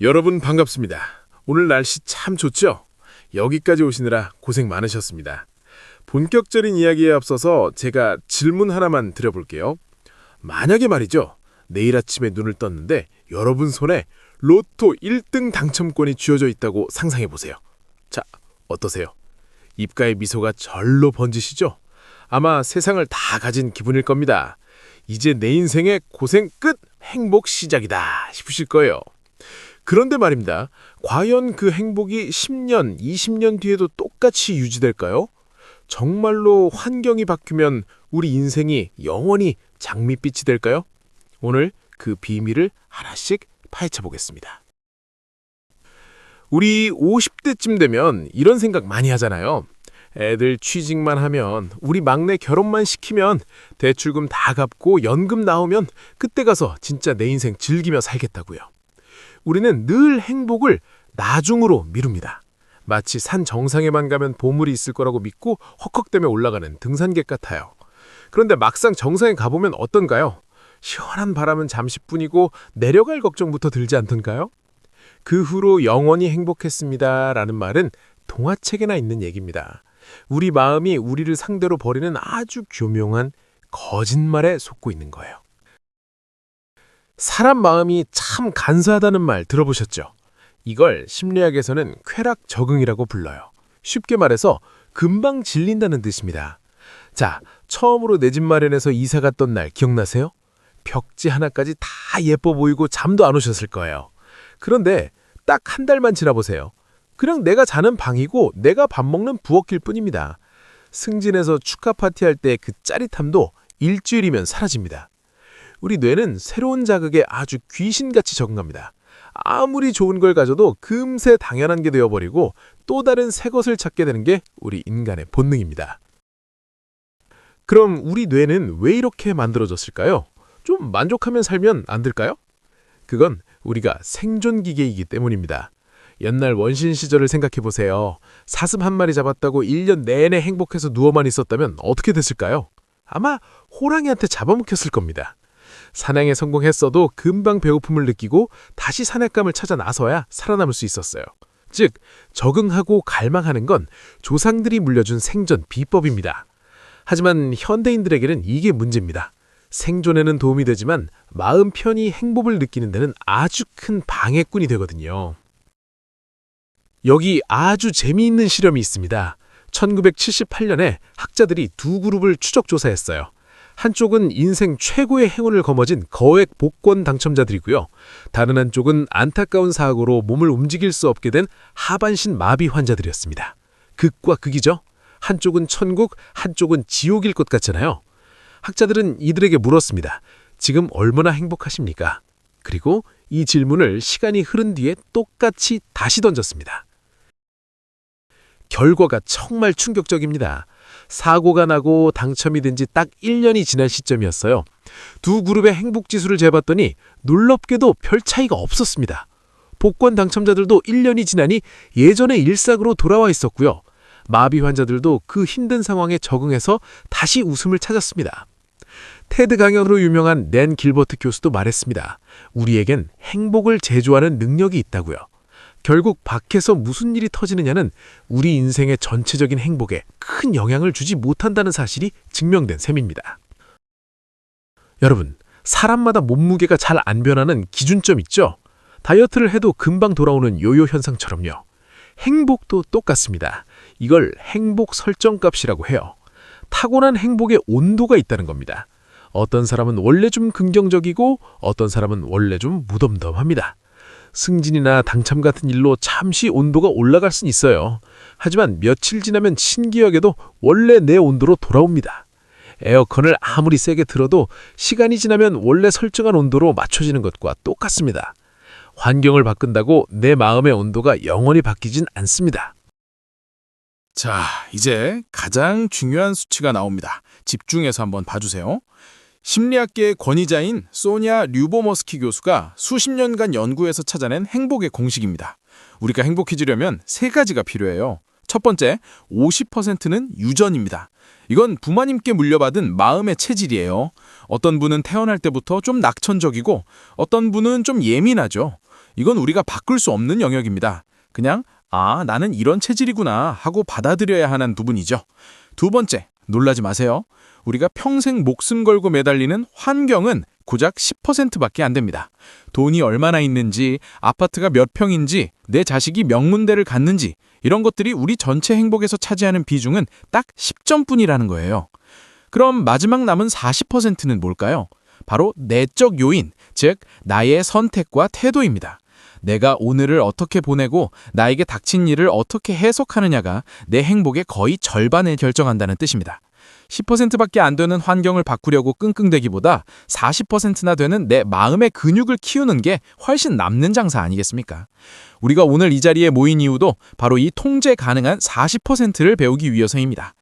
여러분 반갑습니다. 오늘 날씨 참 좋죠? 여기까지 오시느라 고생 많으셨습니다. 본격적인 이야기에 앞서서 제가 질문 하나만 드려볼게요. 만약에 말이죠. 내일 아침에 눈을 떴는데 여러분 손에 로또 1등 당첨권이 쥐어져 있다고 상상해보세요. 자, 어떠세요? 입가에 미소가 절로 번지시죠? 아마 세상을 다 가진 기분일 겁니다. 이제 내 인생의 고생 끝, 행복 시작이다 싶으실 거예요. 그런데 말입니다. 과연 그 행복이 10년, 20년 뒤에도 똑같이 유지될까요? 정말로 환경이 바뀌면 우리 인생이 영원히 장밋빛이 될까요? 오늘 그 비밀을 하나씩 파헤쳐 보겠습니다. 우리 50대쯤 되면 이런 생각 많이 하잖아요. 애들 취직만 하면, 우리 막내 결혼만 시키면, 대출금 다 갚고 연금 나오면 그때 가서 진짜 내 인생 즐기며 살겠다고요. 우리는 늘 행복을 나중으로 미룹니다. 마치 산 정상에만 가면 보물이 있을 거라고 믿고 헉헉대며 올라가는 등산객 같아요. 그런데 막상 정상에 가보면 어떤가요? 시원한 바람은 잠시뿐이고 내려갈 걱정부터 들지 않던가요? 그 후로 영원히 행복했습니다 라는 말은 동화책에나 있는 얘기입니다. 우리 마음이 우리를 상대로 벌이는 아주 교묘한 거짓말에 속고 있는 거예요. 사람 마음이 참 간사하다는 말 들어보셨죠? 이걸 심리학에서는 쾌락 적응이라고 불러요. 쉽게 말해서 금방 질린다는 뜻입니다. 자, 처음으로 내 집 마련해서 이사 갔던 날 기억나세요? 벽지 하나까지 다 예뻐 보이고 잠도 안 오셨을 거예요. 그런데 딱 한 달만 지나보세요. 그냥 내가 자는 방이고 내가 밥 먹는 부엌일 뿐입니다. 승진해서 축하 파티할 때 그 짜릿함도 일주일이면 사라집니다. 우리 뇌는 새로운 자극에 아주 귀신같이 적응합니다. 아무리 좋은 걸 가져도 금세 당연한 게 되어버리고 또 다른 새 것을 찾게 되는 게 우리 인간의 본능입니다. 그럼 우리 뇌는 왜 이렇게 만들어졌을까요? 좀 만족하면 살면 안 될까요? 그건 우리가 생존기계이기 때문입니다. 옛날 원신 시절을 생각해보세요. 사슴 한 마리 잡았다고 1년 내내 행복해서 누워만 있었다면 어떻게 됐을까요? 아마 호랑이한테 잡아먹혔을 겁니다. 사냥에 성공했어도 금방 배고픔을 느끼고 다시 사냥감을 찾아 나서야 살아남을 수 있었어요. 즉, 적응하고 갈망하는 건 조상들이 물려준 생존 비법입니다. 하지만 현대인들에게는 이게 문제입니다. 생존에는 도움이 되지만 마음 편히 행복을 느끼는 데는 아주 큰 방해꾼이 되거든요. 여기 아주 재미있는 실험이 있습니다. 1978년에 학자들이 두 그룹을 추적 조사했어요. 한쪽은 인생 최고의 행운을 거머쥔 거액 복권 당첨자들이고요. 다른 한쪽은 안타까운 사고로 몸을 움직일 수 없게 된 하반신 마비 환자들이었습니다. 극과 극이죠. 한쪽은 천국, 한쪽은 지옥일 것 같잖아요. 학자들은 이들에게 물었습니다. 지금 얼마나 행복하십니까? 그리고 이 질문을 시간이 흐른 뒤에 똑같이 다시 던졌습니다. 결과가 정말 충격적입니다. 사고가 나고 당첨이 된 지 딱 1년이 지난 시점이었어요. 두 그룹의 행복지수를 재봤더니 놀랍게도 별 차이가 없었습니다. 복권 당첨자들도 1년이 지나니 예전의 일상으로 돌아와 있었고요. 마비 환자들도 그 힘든 상황에 적응해서 다시 웃음을 찾았습니다. 테드 강연으로 유명한 낸 길버트 교수도 말했습니다. 우리에겐 행복을 제조하는 능력이 있다고요. 결국 밖에서 무슨 일이 터지느냐는 우리 인생의 전체적인 행복에 큰 영향을 주지 못한다는 사실이 증명된 셈입니다. 여러분, 사람마다 몸무게가 잘 안 변하는 기준점 있죠? 다이어트를 해도 금방 돌아오는 요요 현상처럼요. 행복도 똑같습니다. 이걸 행복 설정값이라고 해요. 타고난 행복의 온도가 있다는 겁니다. 어떤 사람은 원래 좀 긍정적이고 어떤 사람은 원래 좀 무덤덤합니다. 승진이나 당첨 같은 일로 잠시 온도가 올라갈 수는 있어요. 하지만 며칠 지나면 신기하게도 원래 내 온도로 돌아옵니다. 에어컨을 아무리 세게 틀어도 시간이 지나면 원래 설정한 온도로 맞춰지는 것과 똑같습니다. 환경을 바꾼다고 내 마음의 온도가 영원히 바뀌진 않습니다. 자, 이제 가장 중요한 수치가 나옵니다. 집중해서 한번 봐주세요. 심리학계의 권위자인 소냐 류보머스키 교수가 수십 년간 연구해서 찾아낸 행복의 공식입니다. 우리가 행복해지려면 세 가지가 필요해요. 첫 번째, 50%는 유전입니다. 이건 부모님께 물려받은 마음의 체질이에요. 어떤 분은 태어날 때부터 좀 낙천적이고 어떤 분은 좀 예민하죠. 이건 우리가 바꿀 수 없는 영역입니다. 그냥 나는 이런 체질이구나 하고 받아들여야 하는 부분이죠. 두 번째, 놀라지 마세요. 우리가 평생 목숨 걸고 매달리는 환경은 고작 10%밖에 안 됩니다. 돈이 얼마나 있는지, 아파트가 몇 평인지, 내 자식이 명문대를 갔는지 이런 것들이 우리 전체 행복에서 차지하는 비중은 딱 10점뿐이라는 거예요. 그럼 마지막 남은 40%는 뭘까요? 바로 내적 요인, 즉 나의 선택과 태도입니다. 내가 오늘을 어떻게 보내고 나에게 닥친 일을 어떻게 해석하느냐가 내 행복의 거의 절반을 결정한다는 뜻입니다. 10%밖에 안 되는 환경을 바꾸려고 끙끙대기보다 40%나 되는 내 마음의 근육을 키우는 게 훨씬 남는 장사 아니겠습니까? 우리가 오늘 이 자리에 모인 이유도 바로 이 통제 가능한 40%를 배우기 위해서입니다.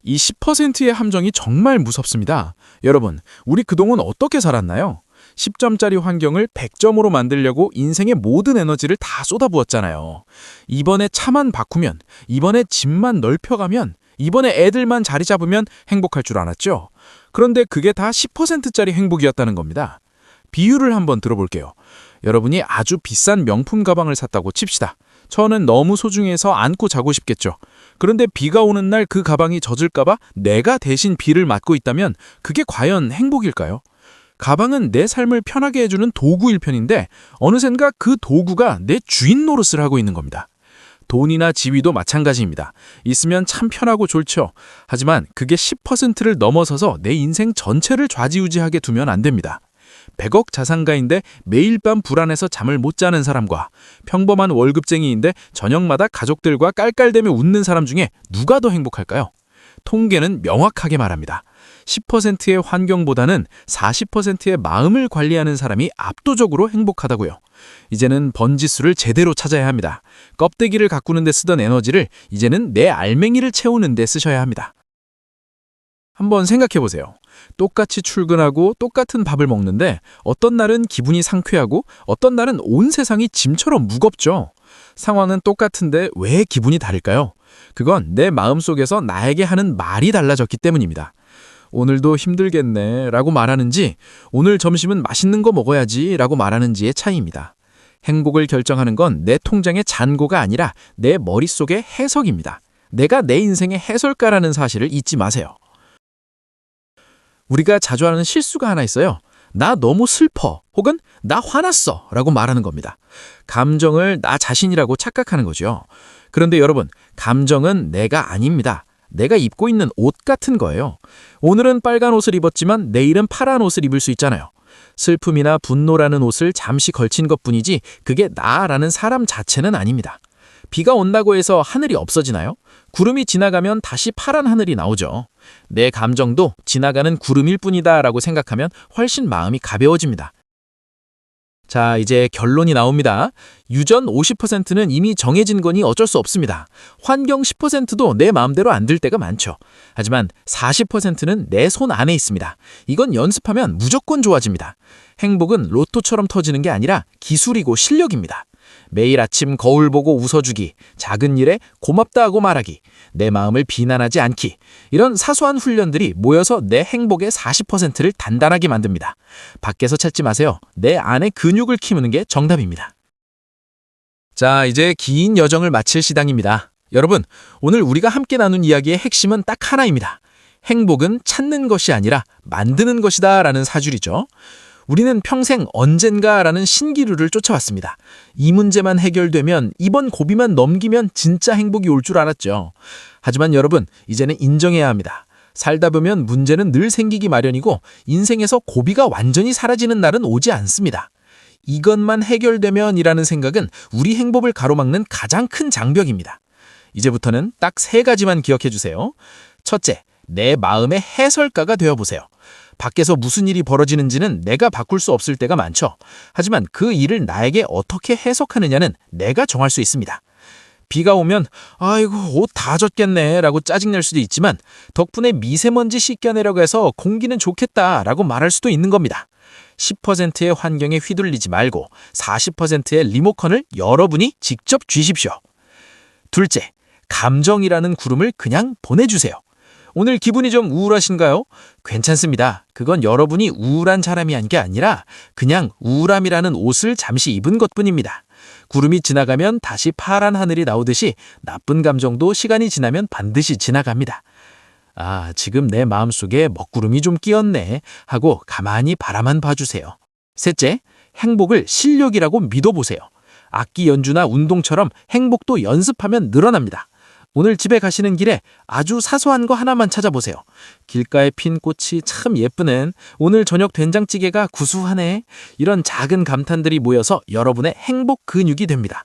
이 10%의 함정이 정말 무섭습니다. 여러분, 우리 그동안 어떻게 살았나요? 10점짜리 환경을 100점으로 만들려고 인생의 모든 에너지를 다 쏟아부었잖아요. 이번에 차만 바꾸면, 이번에 집만 넓혀가면, 이번에 애들만 자리 잡으면 행복할 줄 알았죠? 그런데 그게 다 10%짜리 행복이었다는 겁니다. 비유를 한번 들어볼게요. 여러분이 아주 비싼 명품 가방을 샀다고 칩시다. 저는 너무 소중해서 안고 자고 싶겠죠. 그런데 비가 오는 날 그 가방이 젖을까봐 내가 대신 비를 맞고 있다면 그게 과연 행복일까요? 가방은 내 삶을 편하게 해주는 도구일 편인데 어느샌가 그 도구가 내 주인 노릇을 하고 있는 겁니다. 돈이나 지위도 마찬가지입니다. 있으면 참 편하고 좋죠. 하지만 그게 10%를 넘어서서 내 인생 전체를 좌지우지하게 두면 안 됩니다. 100억 자산가인데 매일 밤 불안해서 잠을 못 자는 사람과 평범한 월급쟁이인데 저녁마다 가족들과 깔깔대며 웃는 사람 중에 누가 더 행복할까요? 통계는 명확하게 말합니다. 10%의 환경보다는 40%의 마음을 관리하는 사람이 압도적으로 행복하다고요. 이제는 번지수를 제대로 찾아야 합니다. 껍데기를 가꾸는 데 쓰던 에너지를 이제는 내 알맹이를 채우는 데 쓰셔야 합니다. 한번 생각해 보세요. 똑같이 출근하고 똑같은 밥을 먹는데 어떤 날은 기분이 상쾌하고 어떤 날은 온 세상이 짐처럼 무겁죠. 상황은 똑같은데 왜 기분이 다를까요? 그건 내 마음속에서 나에게 하는 말이 달라졌기 때문입니다. 오늘도 힘들겠네 라고 말하는지 오늘 점심은 맛있는 거 먹어야지 라고 말하는지의 차이입니다. 행복을 결정하는 건 내 통장의 잔고가 아니라 내 머릿속의 해석입니다. 내가 내 인생의 해설가라는 사실을 잊지 마세요. 우리가 자주 하는 실수가 하나 있어요. 나 너무 슬퍼 혹은 나 화났어 라고 말하는 겁니다. 감정을 나 자신이라고 착각하는 거죠. 그런데 여러분, 감정은 내가 아닙니다. 내가 입고 있는 옷 같은 거예요. 오늘은 빨간 옷을 입었지만 내일은 파란 옷을 입을 수 있잖아요. 슬픔이나 분노라는 옷을 잠시 걸친 것뿐이지 그게 나라는 사람 자체는 아닙니다. 비가 온다고 해서 하늘이 없어지나요? 구름이 지나가면 다시 파란 하늘이 나오죠. 내 감정도 지나가는 구름일 뿐이다 라고 생각하면 훨씬 마음이 가벼워집니다. 자, 이제 결론이 나옵니다. 유전 50%는 이미 정해진 거니 어쩔 수 없습니다. 환경 10%도 내 마음대로 안 될 때가 많죠. 하지만 40%는 내 손 안에 있습니다. 이건 연습하면 무조건 좋아집니다. 행복은 로또처럼 터지는 게 아니라 기술이고 실력입니다. 매일 아침 거울 보고 웃어주기, 작은 일에 고맙다 하고 말하기, 내 마음을 비난하지 않기, 이런 사소한 훈련들이 모여서 내 행복의 40%를 단단하게 만듭니다. 밖에서 찾지 마세요. 내 안에 근육을 키우는 게 정답입니다. 자, 이제 긴 여정을 마칠 시간입니다. 여러분, 오늘 우리가 함께 나눈 이야기의 핵심은 딱 하나입니다. 행복은 찾는 것이 아니라 만드는 것이다 라는 사줄이죠. 우리는 평생 언젠가라는 신기루를 쫓아왔습니다. 이 문제만 해결되면, 이번 고비만 넘기면 진짜 행복이 올 줄 알았죠. 하지만 여러분, 이제는 인정해야 합니다. 살다 보면 문제는 늘 생기기 마련이고 인생에서 고비가 완전히 사라지는 날은 오지 않습니다. 이것만 해결되면 이라는 생각은 우리 행복을 가로막는 가장 큰 장벽입니다. 이제부터는 딱 3가지만 기억해 주세요. 첫째, 내 마음의 해설가가 되어보세요. 밖에서 무슨 일이 벌어지는지는 내가 바꿀 수 없을 때가 많죠. 하지만 그 일을 나에게 어떻게 해석하느냐는 내가 정할 수 있습니다. 비가 오면 아이고 옷 다 젖겠네 라고 짜증낼 수도 있지만 덕분에 미세먼지 씻겨내려고 해서 공기는 좋겠다 라고 말할 수도 있는 겁니다. 10%의 환경에 휘둘리지 말고 40%의 리모컨을 여러분이 직접 쥐십시오. 둘째, 감정이라는 구름을 그냥 보내주세요. 오늘 기분이 좀 우울하신가요? 괜찮습니다. 그건 여러분이 우울한 사람이 한 게 아니라 그냥 우울함이라는 옷을 잠시 입은 것뿐입니다. 구름이 지나가면 다시 파란 하늘이 나오듯이 나쁜 감정도 시간이 지나면 반드시 지나갑니다. 아, 지금 내 마음속에 먹구름이 좀 끼었네 하고 가만히 바라만 봐주세요. 셋째, 행복을 실력이라고 믿어보세요. 악기 연주나 운동처럼 행복도 연습하면 늘어납니다. 오늘 집에 가시는 길에 아주 사소한 거 하나만 찾아보세요. 길가에 핀 꽃이 참 예쁘네. 오늘 저녁 된장찌개가 구수하네. 이런 작은 감탄들이 모여서 여러분의 행복 근육이 됩니다.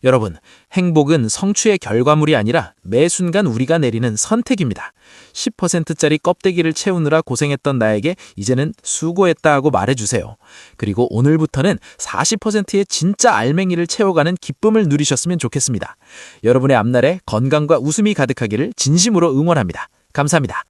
여러분, 행복은 성취의 결과물이 아니라 매 순간 우리가 내리는 선택입니다. 10%짜리 껍데기를 채우느라 고생했던 나에게 이제는 수고했다 하고 말해주세요. 그리고 오늘부터는 40%의 진짜 알맹이를 채워가는 기쁨을 누리셨으면 좋겠습니다. 여러분의 앞날에 건강과 웃음이 가득하기를 진심으로 응원합니다. 감사합니다.